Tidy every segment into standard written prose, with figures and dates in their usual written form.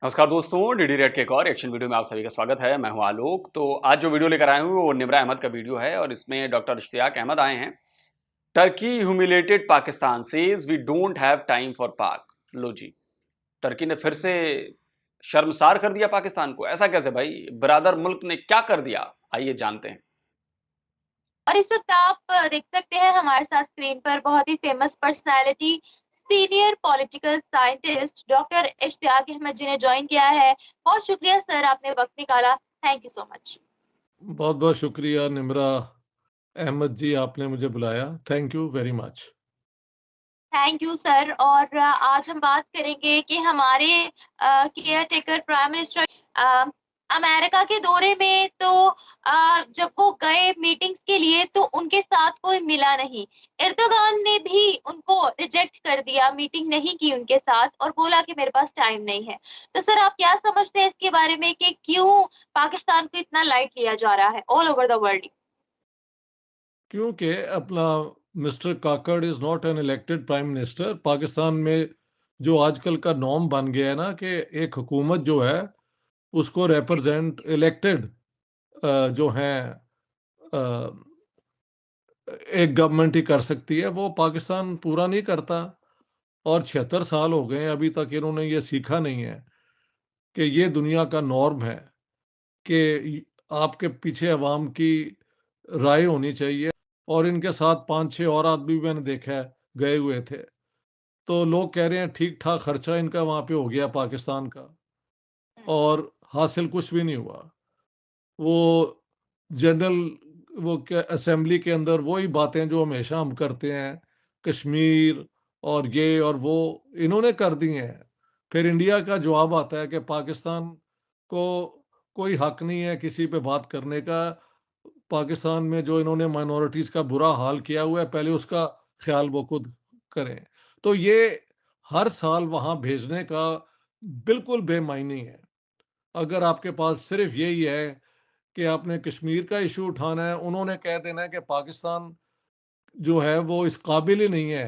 नमस्कार दोस्तों, DD red के एक और एक्शन वीडियो में आप सभी का स्वागत है। मैं हूं आलोक। तो आज जो वीडियो लेकर आए हूं वो निमरा अहमद का वीडियो है और इसमें डॉक्टर इश्तियाक अहमद आए हैं। Turkey humiliated Pakistan says we don't have time for Pak. लो जी, टर्की ने फिर से शर्मसार कर दिया पाकिस्तान को। ऐसा कैसे भाई? ब्रादर मुल्क ने क्या कर दिया? आइए जानते हैं। और इस वक्त आप देख सकते हैं हमारे साथ स्क्रीन पर बहुत ही famous personality senior political scientist doctor Ishtiaq Ahmed ji ने ज्वाइन किया है। बहुत शुक्रिया सर, आपने वक्त निकाला। Thank you so much. बहुत बहुत शुक्रिया निम्रा अहमद जी, आपने मुझे बुलाया। Thank you very much. Thank you sir. और आज हम बात करेंगे कि हमारे care taker prime minister America के दौरे में तो जब वो गए मीटिंग्स के लिए तो उनके साथ कोई मिला नहीं। एर्दोगान ने भी उनको रिजेक्ट कर दिया, मीटिंग नहीं की उनके साथ और बोला कि मेरे पास टाइम नहीं है। तो सर आप क्या समझते हैं इसके बारे में कि क्यों पाकिस्तान को इतना लाइट लिया जा रहा है ऑल ओवर द वर्ल्ड? क्योंकि अपना mister Kakar is not an elected prime minister. Pakistan में जो आजकल का नॉर्म बन गया है ना कि एक हुकूमत जो है उसको रिप्रेजेंट इलेक्टेड जो हैं एक गवर्नमेंट ही कर सकती है। वो पाकिस्तान पूरा नहीं करता और 76 साल हो गए हैं, अभी तक इन्होंने ये सीखा नहीं है कि ये दुनिया का नॉर्म है कि आपके पीछे अवाम की राय होनी चाहिए। और इनके साथ 5-6 और आदमी भी मैंने देखा है, गए हुए थे। तो लोग कह रहे हैं ठीक-ठाक खर्चा इनका वहाँ पे हो गया पाकिस्तान का और हासिल कुछ भी नहीं हुआ। वो जनरल वो क्या असेंबली के अंदर वही बातें जो हमेशा हम करते हैं, कश्मीर और ये और वो इन्होंने कर दी हैं। फिर इंडिया का जवाब आता है कि पाकिस्तान को कोई हक नहीं है किसी पे बात करने का। पाकिस्तान में जो इन्होंने माइनॉरिटीज़ का बुरा हाल किया हुआ है, पहले उसका ख़्याल वो खुद करें। तो ये हर साल वहाँ भेजने का बिल्कुल बेमायनी है। अगर आपके पास सिर्फ़ यही है कि आपने कश्मीर का इश्यू उठाना है, उन्होंने कह देना है कि पाकिस्तान जो है वो इस काबिल ही नहीं है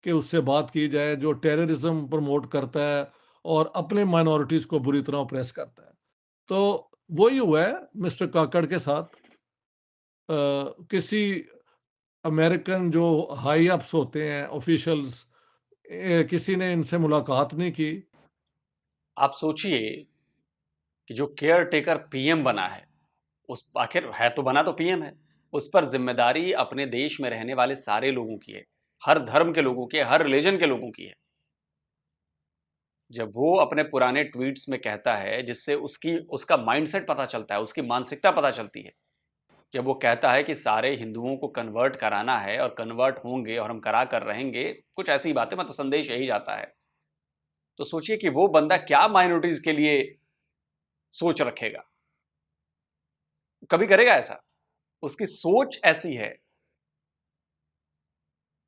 कि उससे बात की जाए, जो टेररिज़्म प्रमोट करता है और अपने माइनॉरिटीज़ को बुरी तरह ऑप्रेस करता है। तो वही हुआ है मिस्टर काकड़ के साथ। किसी अमेरिकन जो हाई अप्स होते हैं, ऑफिशियल्स, किसी ने इनसे मुलाकात नहीं की। आप सोचिए कि जो केयर टेकर पीएम बना है, उस आखिर है तो बना तो पीएम है, उस पर जिम्मेदारी अपने देश में रहने वाले सारे लोगों की है। हर धर्म के लोगों की है, हर रिलीजन के लोगों की है। जब वो अपने पुराने ट्वीट्स में कहता है, जिससे उसकी उसका माइंडसेट पता चलता है, उसकी मानसिकता पता चलती है। जब वो कहता है कि सारे हिंदुओं को कन्वर्ट कराना है और कन्वर्ट होंगे और हम करा कर रहेंगे, कुछ ऐसी बातें, मतलब संदेश यही जाता है। तो सोचिए कि वो बंदा क्या माइनॉरिटीज के लिए सोच रखेगा। कभी करेगा ऐसा? उसकी सोच ऐसी है।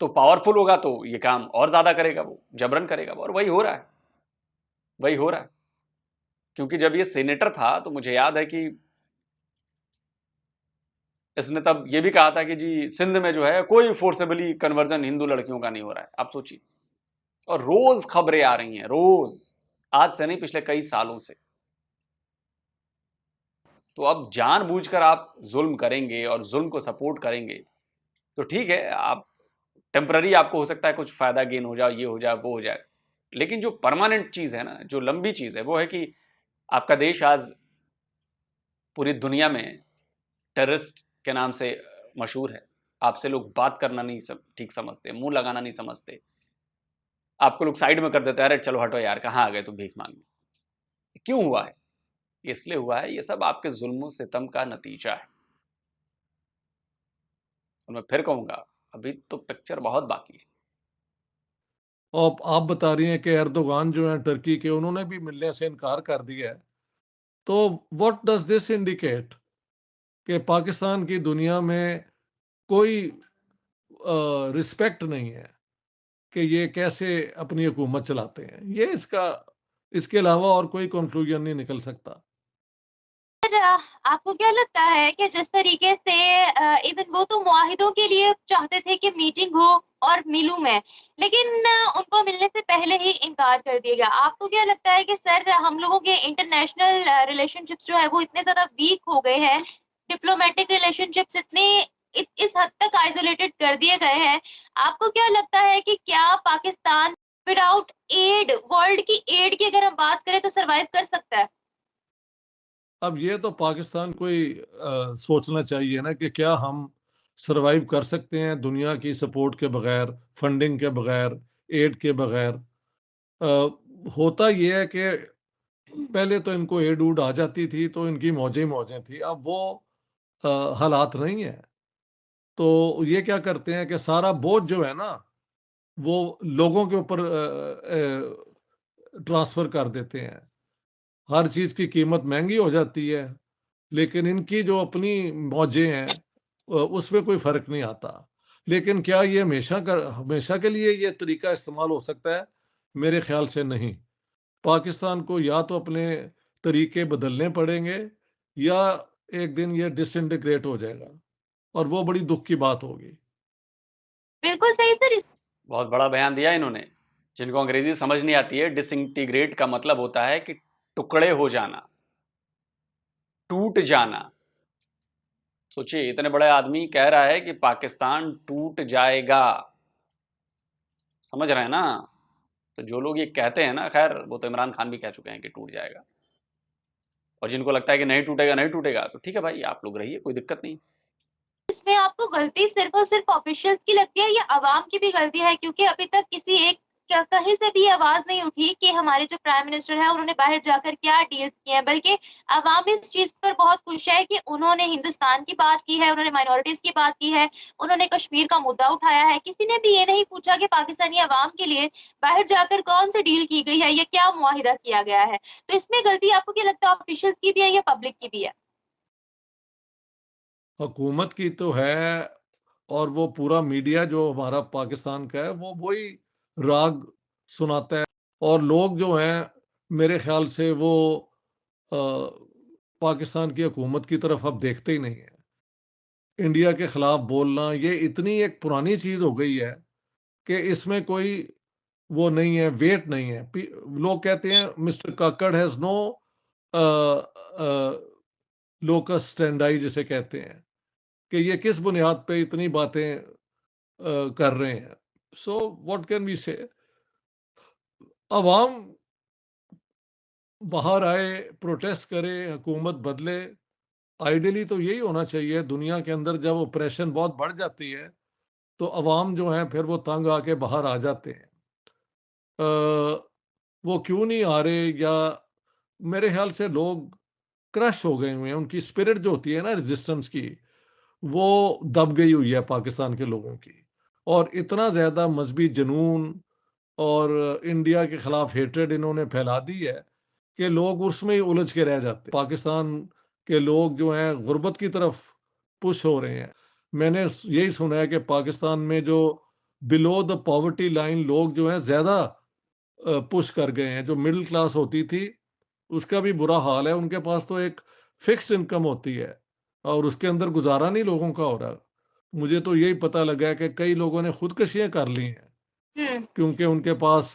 तो पावरफुल होगा तो ये काम और ज्यादा करेगा, वो जबरन करेगा वो, और वही हो रहा है। वही हो रहा है। क्योंकि जब ये सेनेटर था तो मुझे याद है कि इसने तब ये भी कहा था कि जी सिंध में जो है कोई फोर्सेबली कन्वर्जन हिंदू लड़कियों का नहीं हो रहा है। आप सोचिए। और रोज खबरें आ रही हैं, रोज। आज से नहीं, पिछले कई सालों से। तो अब जानबूझकर आप जुल्म करेंगे और जुल्म को सपोर्ट करेंगे तो ठीक है, आप टेम्पररी आपको हो सकता है कुछ फायदा गेन हो जाए, ये हो जाए, वो हो जाए। लेकिन जो परमानेंट चीज है ना, जो लंबी चीज है, वो है कि आपका देश आज पूरी दुनिया में टेररिस्ट के नाम से मशहूर है। आपसे लोग बात करना नहीं ठीक समझते, मुंह लगाना नहीं समझते। आपको लोग साइड में कर देते हैं, अरे चलो हटो यार, कहाँ आ गए तुम भीख मांगने। क्यों हुआ है? ये इसलिए हुआ है, ये सब आपके जुल्म सितम का नतीजा है। और मैं फिर कहूंगा, अभी तो पिक्चर बहुत बाकी है। और आप बता रही हैं कि एर्दोगान जो हैं टर्की के, उन्होंने भी मिलने से इनकार कर दिया है। तो व्हाट डज़ दिस इंडिकेट कि पाकिस्तान की दुनिया में कोई रिस्पेक्ट नहीं है कि ये कैसे अपनी हुकूमत चलाते हैं। ये इसका इसके अलावा और कोई कन्क्लूज़न नहीं निकल सकता। सर आपको क्या लगता है कि जिस तरीके से इवन वो तो मुआहिदों के लिए चाहते थे कि मीटिंग हो और मिलूं मैं, लेकिन उनको मिलने से पहले ही इनकार कर दिया गया। आपको क्या लगता है कि सर हम लोगों के इंटरनेशनल रिलेशनशिप्स जो है वो इतने ज्यादा वीक हो गए हैं, डिप्लोमेटिक रिलेशनशिप्स इतने इस हद तक आइसोलेटेड कर दिए गए हैं? आपको क्या लगता है कि क्या पाकिस्तान विदाउट एड, वर्ल्ड की एड की अगर हम बात करें तो सरवाइव कर सकता है? अब ये तो पाकिस्तान को ही सोचना चाहिए ना कि क्या हम सरवाइव कर सकते हैं दुनिया की सपोर्ट के बगैर, फंडिंग के बगैर, एड के बगैर। होता ये है कि पहले तो इनको एड उड आ जाती थी तो इनकी मौजें ही मौजें थी। अब वो हालात नहीं है। तो ये क्या करते हैं कि सारा बोझ जो है ना, वो लोगों के ऊपर ट्रांसफ़र कर देते हैं। हर चीज़ की कीमत महँगी हो जाती है, लेकिन इनकी जो अपनी मौजें हैं उसमें कोई फ़र्क नहीं आता। लेकिन क्या ये हमेशा के लिए ये तरीका इस्तेमाल हो सकता है? मेरे ख़्याल से नहीं। पाकिस्तान को या तो अपने तरीके बदलने पड़ेंगे या एक दिन ये डिसइंटीग्रेट हो जाएगा और वो बड़ी दुःख की बात होगी। बिल्कुल सही सर। बहुत बड़ा बयान दिया इन्होंने। जिनको अंग्रेजी समझ नहीं आती है, डिसइंटीग्रेट का मतलब होता है कि टुकड़े हो जाना, टूट जाना। सोचिए, इतने बड़े आदमी कह रहा है कि पाकिस्तान टूट जाएगा। समझ रहे हैं ना? तो जो लोग ये कहते हैं ना, खैर वो तो इमरान खान भी कह चुके हैं कि टूट जाएगा। और जिनको लगता है कि नहीं टूटेगा नहीं टूटेगा, तो ठीक है भाई, आप लोग रहिए, कोई दिक्कत नहीं। इसमें आपको गलती सिर्फ और सिर्फ ऑफिशियल्स की लगती है या अवाम की भी गलती है? क्योंकि अभी तक किसी एक कहीं से भी आवाज नहीं उठी कि हमारे जो प्राइम मिनिस्टर है उन्होंने बाहर जाकर क्या डील्स किए हैं, बल्कि अवाम इस चीज पर बहुत खुश है कि उन्होंने हिंदुस्तान की बात की है, उन्होंने माइनॉरिटीज की बात की है, उन्होंने कश्मीर का मुद्दा उठाया है। किसी ने भी ये नहीं पूछा कि पाकिस्तानी अवाम के लिए बाहर जाकर कौन सी डील की गई है या क्या मुआहिदा किया गया है। तो इसमें गलती आपको क्या लगता है ऑफिशियल्स की भी है या पब्लिक की भी है? हुकूमत की तो है और वो पूरा मीडिया जो हमारा पाकिस्तान का है वो वही राग सुनाता है और लोग जो हैं मेरे ख्याल से वो अ, पाकिस्तान की हुकूमत की तरफ अब देखते ही नहीं है। इंडिया के खिलाफ बोलना ये इतनी एक पुरानी चीज़ हो गई है कि इसमें कोई वो नहीं है, वेट नहीं है। लोग कहते हैं mister Kakar has no locus standi जिसे कहते हैं कि ये किस बुनियाद पे इतनी बातें कर रहे हैं। सो व्हाट कैन वी से? अवाम बाहर आए, प्रोटेस्ट करे, हुकूमत बदले। आइडियली तो यही होना चाहिए। दुनिया के अंदर जब ऑपरेशन बहुत बढ़ जाती है तो अवाम जो है फिर वो तंग आके बाहर आ जाते हैं। वो क्यों नहीं आ रहे या मेरे ख्याल से लोग क्रश हो गए हुए हैं। उनकी स्पिरिट जो होती है ना रेजिस्टेंस की, वो दब गई हुई है पाकिस्तान के लोगों की। और इतना ज़्यादा मज़हबी जुनून और इंडिया के खिलाफ हेट्रेड इन्होंने फैला दी है कि लोग उसमें ही उलझ के रह जाते हैं। पाकिस्तान के लोग जो हैं गुर्बत की तरफ पुश हो रहे हैं। मैंने यही सुना है कि पाकिस्तान में जो बिलो द पॉवर्टी लाइन लोग जो हैं ज़्यादा पुश कर गए हैं। जो मिडिल क्लास होती थी उसका भी बुरा हाल है। उनके पास तो एक फिक्स्ड इनकम होती है और उसके अंदर गुजारा नहीं लोगों का हो रहा। मुझे तो यही पता लगा है कि कई लोगों ने खुदकुशियाँ कर ली हैं हम्म। क्योंकि उनके पास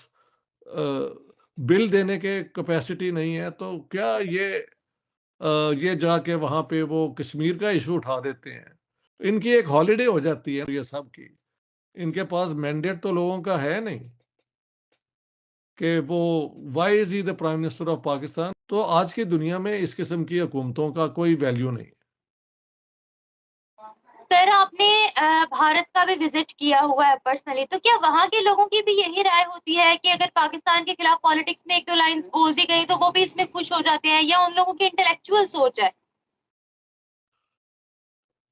अ, बिल देने के कैपेसिटी नहीं है। तो क्या ये जाके वहाँ पे वो कश्मीर का इशू उठा देते हैं। इनकी एक हॉलिडे हो जाती है ये सब की। इनके पास मैंडेट तो लोगों का है नहीं कि वो why is he the prime minister of Pakistan. तो आज की दुनिया में इस किस्म की हुकूमतों का कोई वैल्यू नहीं। सर आपने भारत का भी विजिट किया हुआ है पर्सनली, तो क्या वहाँ के लोगों की भी यही राय होती है कि अगर पाकिस्तान के खिलाफ पॉलिटिक्स में एक दो लाइंस बोल दी गई तो वो भी इसमें खुश हो जाते हैं, या उन लोगों की इंटेलेक्चुअल सोच है?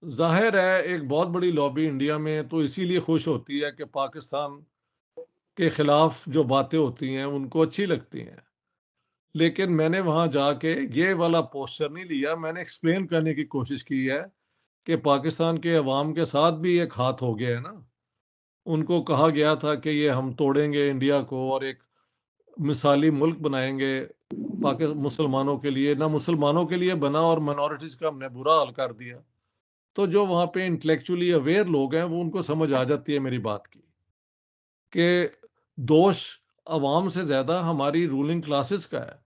ज़ाहिर है एक बहुत बड़ी लॉबी इंडिया में तो इसीलिए खुश होती है कि पाकिस्तान के खिलाफ जो बातें होती हैं उनको अच्छी लगती हैं। लेकिन मैंने वहाँ जाके ये वाला पोस्चर नहीं लिया। मैंने एक्सप्लेन करने की कोशिश की है कि पाकिस्तान के अवाम के साथ भी एक हाथ हो गया है ना। उनको कहा गया था कि ये हम तोड़ेंगे इंडिया को और एक मिसाली मुल्क बनाएँगे मुसलमानों के लिए, ना मुसलमानों के लिए बना और माइनॉरिटीज़ का हमने बुरा हाल कर दिया। तो जो वहाँ पे इंटेलेक्चुअली अवेयर लोग हैं, वो उनको समझ आ जाती है मेरी बात की, कि दोष अवाम से ज़्यादा हमारी रूलिंग क्लासेस का है।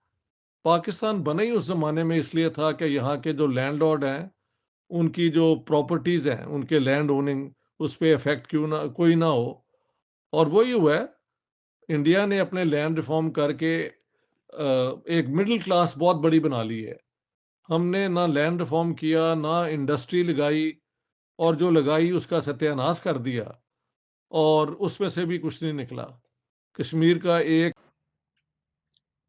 पाकिस्तान बना ही उस ज़माने में इसलिए था कि यहाँ के जो लैंडलॉर्ड हैं, उनकी जो प्रॉपर्टीज़ हैं, उनके लैंड ओनिंग, उस पे इफ़ेक्ट क्यों ना कोई ना हो। और वही हुआ है, इंडिया ने अपने लैंड रिफ़ॉर्म करके एक मिडल क्लास बहुत बड़ी बना ली है। हमने ना लैंड रिफ़ॉर्म किया, ना इंडस्ट्री लगाई, और जो लगाई उसका सत्यानाश कर दिया, और उसमें से भी कुछ नहीं निकला। कश्मीर का एक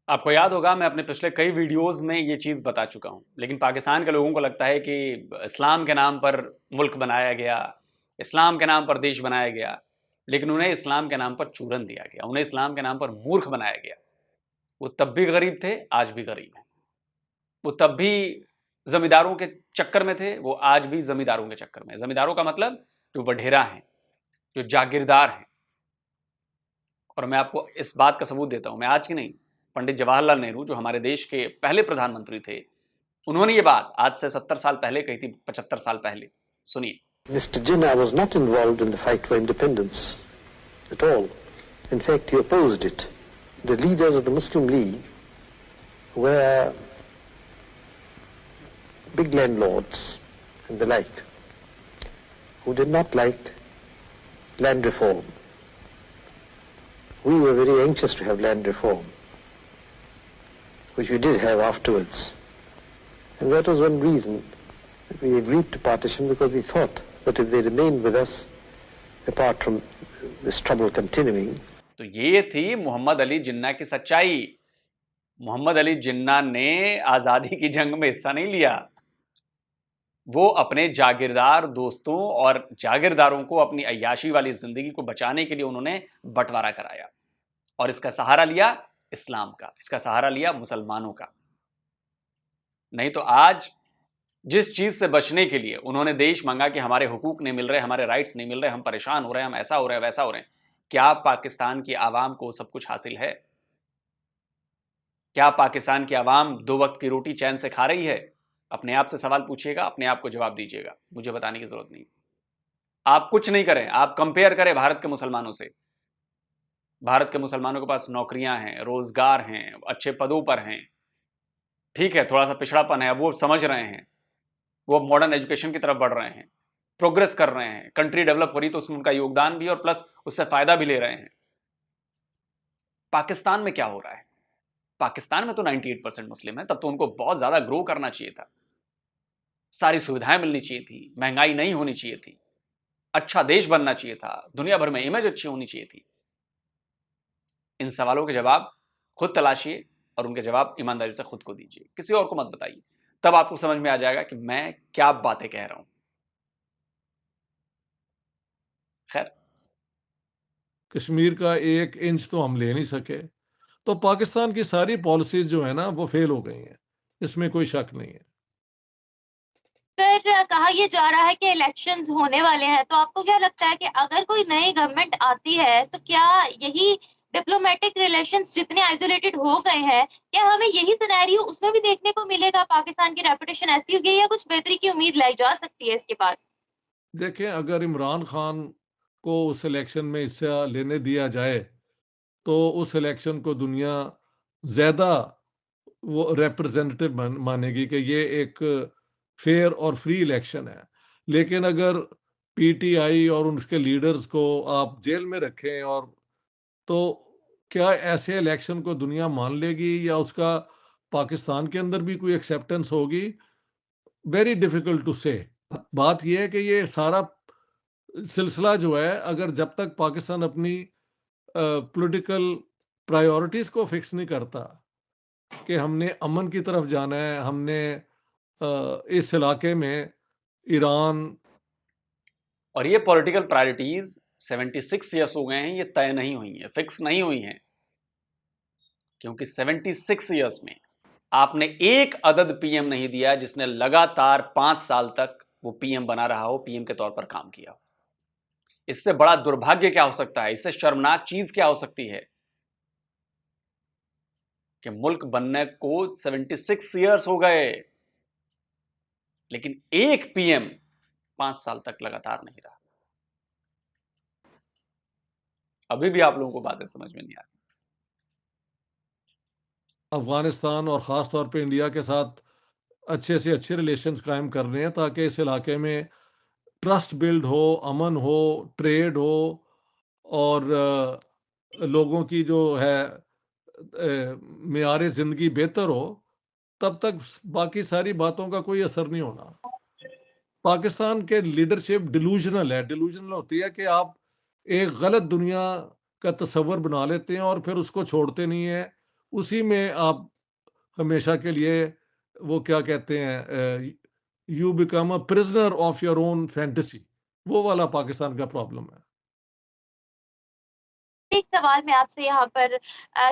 आपको याद होगा मैं अपने पिछले कई वीडियोस में ये चीज़ बता चुका हूँ, लेकिन पाकिस्तान के लोगों को लगता है कि इस्लाम के नाम पर मुल्क बनाया गया, इस्लाम के नाम पर देश बनाया गया, लेकिन उन्हें इस्लाम के नाम पर चूरन दिया गया, उन्हें इस्लाम के नाम पर मूर्ख बनाया गया। वो तब भी गरीब थे, आज भी गरीब हैं। वो तब भी जमींदारों के चक्कर में थे, वो आज भी जमींदारों के चक्कर में। जमींदारों का मतलब जो वढेरा हैं, जो जागीरदार हैं। और मैं आपको इस बात का सबूत देता हूं, मैं आज की नहीं, पंडित जवाहरलाल नेहरू जो हमारे देश के पहले प्रधानमंत्री थे, उन्होंने ये बात आज से 70 साल पहले कही थी, 75 साल पहले। सुनिए। Mr. Jinnah was not involved in the fight for independence at all. In fact, he opposed it. The leaders of the Muslim League were big landlords and the like, who did not like land reform. We were very anxious to have land reform, which we did have afterwards. And that was one reason that we agreed to partition, because we thought that if they remained with us, apart from this trouble continuing. तो ये थी मोहम्मद अली जिन्ना की सच्चाई। मोहम्मद अली जिन्ना ने आजादी की जंग में हिस्सा नहीं लिया। वो अपने जागीरदार दोस्तों और जागीरदारों को अपनी अय्याशी वाली जिंदगी को बचाने के लिए उन्होंने बंटवारा कराया, और इसका सहारा लिया इस्लाम का, इसका सहारा लिया मुसलमानों का। नहीं तो आज जिस चीज से बचने के लिए उन्होंने देश मांगा कि हमारे हुकूक नहीं मिल रहे, हमारे राइट्स नहीं मिल रहे, हम परेशान हो रहे हैं, हम ऐसा हो रहे हैं, वैसा हो रहे हैं, क्या पाकिस्तान की आवाम को सब कुछ हासिल है? क्या पाकिस्तान की आवाम 2 वक्त की रोटी चैन से खा रही है? अपने आप से सवाल पूछिएगा, अपने आप को जवाब दीजिएगा, मुझे बताने की जरूरत नहीं। आप कुछ नहीं करें, आप कंपेयर करें भारत के मुसलमानों से। भारत के मुसलमानों के पास नौकरियां हैं, रोजगार हैं, अच्छे पदों पर हैं। ठीक है, थोड़ा सा पिछड़ापन है, अब वो समझ रहे हैं, वो मॉडर्न एजुकेशन की तरफ बढ़ रहे हैं, प्रोग्रेस कर रहे हैं, कंट्री डेवलप हो रही तो उसमें उनका योगदान भी और प्लस उससे फायदा भी ले रहे हैं। पाकिस्तान में क्या हो रहा है? पाकिस्तान में तो 98% मुस्लिम है, तब तो उनको बहुत ज्यादा ग्रो करना चाहिए था, सारी सुविधाएं मिलनी चाहिए थी, महंगाई नहीं होनी चाहिए थी, अच्छा देश बनना चाहिए था, दुनिया भर में इमेज अच्छी होनी चाहिए थी। इन सवालों के जवाब खुद तलाशिए और उनके जवाब ईमानदारी से खुद को दीजिए, किसी और को मत बताइए। तब आपको समझ में आ जाएगा कि मैं क्या बातें कह रहा हूं। खैर, कश्मीर का 1 इंच तो हम ले नहीं सके, तो पाकिस्तान की सारी पॉलिसीज़ जो है ना, वो फेल हो गई हैं, इसमें कोई शक नहीं है। सर, कहा यह जा रहा है कि इलेक्शंस होने वाले हैं, तो आपको क्या लगता है कि अगर कोई नई गवर्नमेंट आती है तो क्या यही डिप्लोमेटिक रिलेशंस जितने आइसोलेटेड हो गए हैं, क्या हमें यही सिनेरियो उसमें भी देखने को मिलेगा? पाकिस्तान की रेपुटेशन ऐसी हो गई या कुछ बेहतरी की उम्मीद लाई जा सकती है इसके बाद? देखें, अगर इमरान खान को उस इलेक्शन में हिस्सा लेने दिया जाए, तो उस इलेक्शन को दुनिया ज़्यादा वो रिप्रेजेंटेटिव मानेगी कि ये एक फेयर और फ्री इलेक्शन है। लेकिन अगर पीटीआई और उसके लीडर्स को आप जेल में रखें, और तो क्या ऐसे इलेक्शन को दुनिया मान लेगी, या उसका पाकिस्तान के अंदर भी कोई एक्सेप्टेंस होगी? वेरी डिफिकल्ट टू से। बात यह है कि ये सारा सिलसिला जो है, अगर जब तक पाकिस्तान अपनी पॉलिटिकल प्रायोरिटीज़ को फिक्स नहीं करता कि हमने अमन की तरफ जाना है, हमने इस इलाके में ईरान और ये पॉलिटिकल प्रायोरिटीज 76 ईयर्स हो गए हैं, ये तय नहीं हुई हैं, फिक्स नहीं हुई हैं, क्योंकि 76 ईयर्स में आपने एक अदद पीएम नहीं दिया जिसने लगातार 5 साल तक वो पीएम बना रहा हो, पीएम के तौर पर काम किया हो। इससे बड़ा दुर्भाग्य क्या हो सकता है? इससे शर्मनाक चीज क्या हो सकती है? कि मुल्क बनने को 76 ईयर्स हो गए, लेकिन एक पीएम 5 साल तक लगातार नहीं रहा। अभी भी आप लोगों को बातें समझ में नहीं आ रही। अफगानिस्तान और ख़ास तौर पे इंडिया के साथ अच्छे से अच्छे रिलेशंस कायम करने हैं ताकि इस इलाके में ट्रस्ट बिल्ड हो, अमन हो, ट्रेड हो और लोगों की जो है मेयार ज़िंदगी बेहतर हो, तब तक बाकी सारी बातों का कोई असर नहीं होना। पाकिस्तान के लीडरशिप डिलूज़नल होती है कि आप एक गलत दुनिया का तसव्वुर बना लेते हैं और फिर उसको छोड़ते नहीं हैं। उसी में आप हमेशा के लिए वो क्या कहते हैं you become a prisoner of your own fantasy. वो वाला पाकिस्तान का प्रॉब्लम है। एक सवाल मैं आपसे यहाँ पर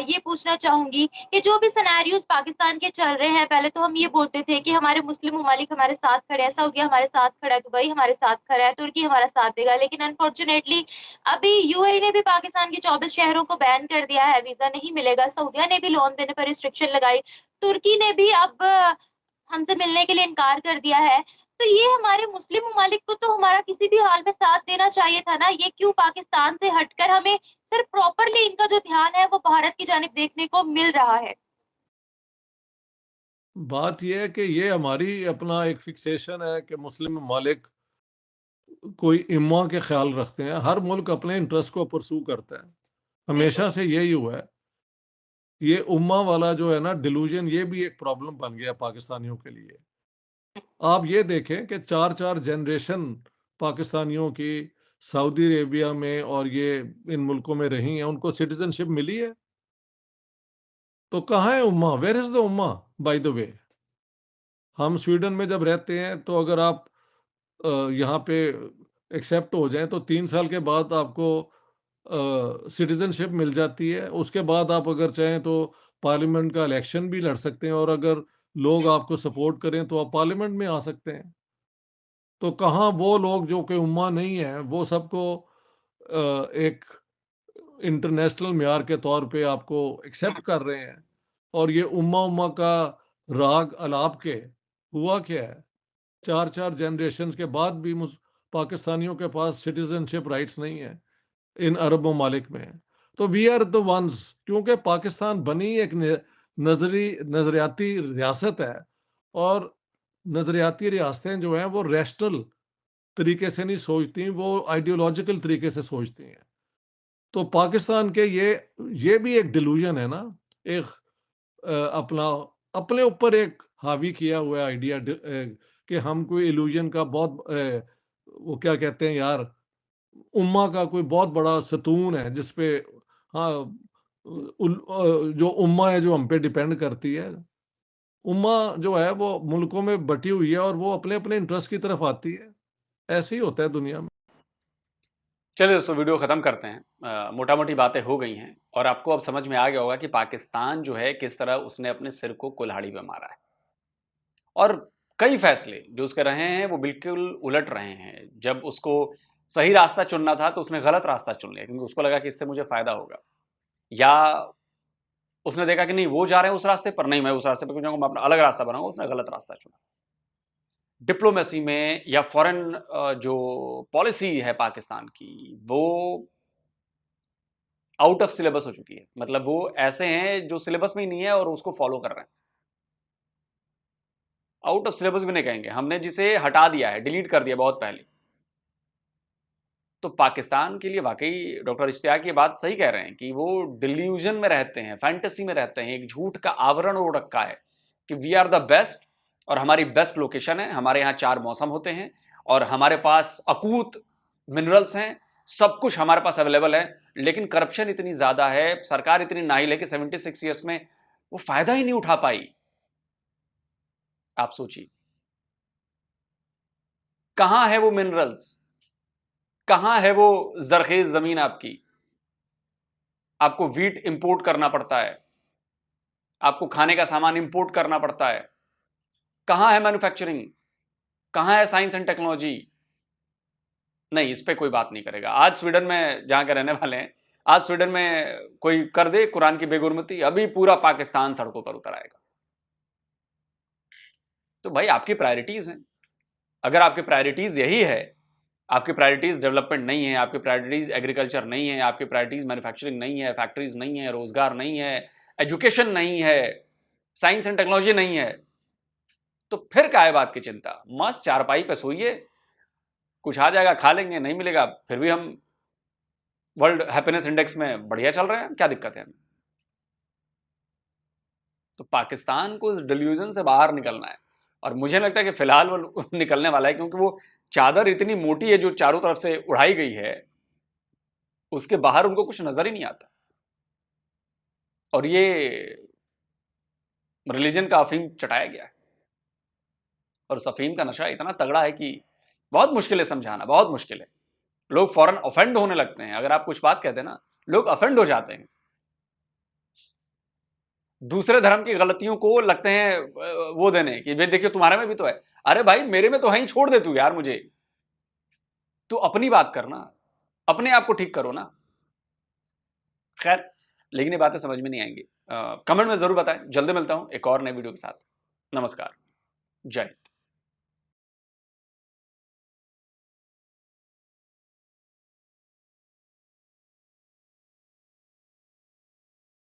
ये पूछना चाहूंगी कि जो भी सिनेरियोज पाकिस्तान के चल रहे हैं, पहले तो हम ये बोलते थे कि हमारे मुस्लिम ममालिक हमारे साथ खड़े, ऐसा हो गया हमारे साथ खड़ा है दुबई, हमारे साथ खड़ा है तुर्की, हमारा साथ देगा, लेकिन अनफॉर्चुनेटली अभी यूएई ने भी पाकिस्तान के 24 शहरों को बैन कर दिया है, वीजा नहीं मिलेगा। सऊदीया ने भी लोन देने पर रिस्ट्रिक्शन लगाई, तुर्की ने भी अब हमसे मिलने के लिए इनकार कर दिया है। तो ये हमारे मुस्लिम ममालिक को तो हमारा किसी भी हाल में साथ देना चाहिए था ना, ये क्यों पाकिस्तान से हटकर हमें सिर्फ प्रॉपरली इनका जो ध्यान है वो भारत की जानिब देखने को मिल रहा है? बात ये है कि ये हमारी अपना एक फिक्सेशन है कि मुस्लिम ममालिक कोई इम्मा के ख्याल रखते हैं। हर मुल्क अपने इंटरेस्ट को परसू करता है। बिल्कुल। हमेशा से यही हुआ है। ये उम्मा वाला जो है ना डिलूजन, ये भी एक प्रॉब्लम बन गया पाकिस्तानियों के लिए। आप ये देखें कि 4-4 जनरेशन पाकिस्तानियों की सऊदी अरेबिया में और ये इन मुल्कों में रही हैं, उनको सिटीज़नशिप मिली है। तो कहाँ है उम्मा? वेयर इज़ द उम्मा बाय द वे? हम स्वीडन में जब रहते हैं तो अगर आप यहाँ पे एक्सेप्ट हो जाएँ तो 3 साल के बाद आपको सिटीज़नशिप मिल जाती है। उसके बाद आप अगर चाहें तो पार्लियामेंट का इलेक्शन भी लड़ सकते हैं और अगर लोग आपको सपोर्ट करें तो आप पार्लियामेंट में आ सकते हैं। तो कहाँ वो लोग जो कि उम्मा नहीं है, वो सबको एक इंटरनेशनल मेयार के तौर पे आपको एक्सेप्ट कर रहे हैं और ये उम्मा का राग अलाप के हुआ क्या है? 4-4 जनरेशंस के बाद भी पाकिस्तानियों के पास सिटीजनशिप राइट्स नहीं है इन अरब ममालिक में। तो वी आर द वंस, क्योंकि पाकिस्तान बनी एक नज़रियाती रियासत है और नज़रियाती रियासतें जो हैं वो रैशनल तरीके से नहीं सोचती, वो आइडियोलॉजिकल तरीके से सोचती हैं। तो पाकिस्तान के ये भी एक डिल्यूजन है ना, एक अपना अपने ऊपर एक हावी किया हुआ आइडिया कि हम कोई इल्यूजन का बहुत वो क्या कहते हैं यार, उम्मा का कोई बहुत बड़ा सतून है जिस पे हाँ जो उम्मा है जो हम पे डिपेंड करती है। उम्मा जो है वो मुल्कों में बटी हुई है और वो अपने अपने इंटरेस्ट की तरफ आती है। ऐसे ही होता है दुनिया में। चलिए दोस्तों, वीडियो ख़त्म करते हैं। मोटा मोटी बातें हो गई हैं और आपको अब समझ में आ गया होगा कि पाकिस्तान जो है किस तरह उसने अपने सिर को कुल्हाड़ी पे मारा है और कई फैसले जो उसके रहे हैं वो बिल्कुल उलट रहे हैं। जब उसको सही रास्ता चुनना था तो उसने गलत रास्ता चुन लिया क्योंकि उसको लगा कि इससे मुझे फ़ायदा होगा, या उसने देखा कि नहीं वो जा रहे हैं उस रास्ते पर, नहीं मैं उस रास्ते पर क्यों जाऊंगा, मैं अपना अलग रास्ता बनाऊंगा, उसने गलत रास्ता चुना। डिप्लोमेसी में या फॉरेन जो पॉलिसी है पाकिस्तान की वो आउट ऑफ सिलेबस हो चुकी है। मतलब वो ऐसे हैं जो सिलेबस में ही नहीं है और उसको फॉलो कर रहे हैं। आउट ऑफ सिलेबस भी नहीं कहेंगे, हमने जिसे हटा दिया है, डिलीट कर दिया बहुत पहले। तो पाकिस्तान के लिए वाकई डॉक्टर इश्तियाक ये बात सही कह रहे हैं कि वो डिल्यूजन में रहते हैं, फैंटेसी में रहते हैं, एक झूठ का आवरण ओढ़ रखा है कि वी आर द बेस्ट और हमारी बेस्ट लोकेशन है, हमारे यहाँ 4 मौसम होते हैं और हमारे पास अकूत मिनरल्स हैं, सब कुछ हमारे पास अवेलेबल है। लेकिन करप्शन इतनी ज़्यादा है, सरकार इतनी नाहिल है कि 76 ईयर्स में वो फ़ायदा ही नहीं उठा पाई। आप सोचिए कहाँ है वो मिनरल्स, कहाँ है वो जरखेज ज़मीन आपकी। आपको वीट इंपोर्ट करना पड़ता है, आपको खाने का सामान इंपोर्ट करना पड़ता है। कहां है मैन्युफैक्चरिंग, कहां है साइंस एंड टेक्नोलॉजी? नहीं, इस पे कोई बात नहीं करेगा। आज स्वीडन में जहां के रहने वाले हैं, आज स्वीडन में कोई कर दे कुरान की बेगुरमती, अभी पूरा पाकिस्तान सड़कों पर उतर आएगा। तो भाई आपकी प्रायोरिटीज हैं, अगर आपकी प्रायोरिटीज यही है, आपकी प्रायोरिटीज डेवलपमेंट नहीं है, आपकी प्रायोरिटीज एग्रीकल्चर नहीं है, आपकी प्रायोरिटीज मैन्युफैक्चरिंग नहीं है, फैक्ट्रीज नहीं है, रोजगार नहीं है, एजुकेशन नहीं है, साइंस एंड टेक्नोलॉजी नहीं है, तो फिर क्या है बात की चिंता। मस्त चारपाई पे सोइए, कुछ आ जाएगा खा लेंगे, नहीं मिलेगा फिर भी हम वर्ल्ड हैप्पीनेस इंडेक्स में बढ़िया चल रहे हैं, क्या दिक्कत है हमें। तो पाकिस्तान को इस डिल्यूजन से बाहर निकलना है, और मुझे लगता है कि फिलहाल वो निकलने वाला है, क्योंकि वो चादर इतनी मोटी है जो चारों तरफ से उड़ाई गई है, उसके बाहर उनको कुछ नजर ही नहीं आता। और ये रिलीजन का अफीम चटाया गया है, और उस अफीम का नशा इतना तगड़ा है कि बहुत मुश्किल है समझाना, बहुत मुश्किल है। लोग फौरन ऑफेंड होने लगते हैं, अगर आप कुछ बात कहते हैं ना, लोग ऑफेंड हो जाते हैं। दूसरे धर्म की गलतियों को लगते हैं वो देने कि भाई देखिए तुम्हारे में भी तो है। अरे भाई मेरे में तो है ही, छोड़ दे तू यार, मुझे तू अपनी बात करना, अपने आप को ठीक करो ना। खैर, लेकिन ये बातें समझ में नहीं आएंगी। कमेंट में जरूर बताएं। जल्दी मिलता हूं एक और नए वीडियो के साथ। नमस्कार, जय हिंद।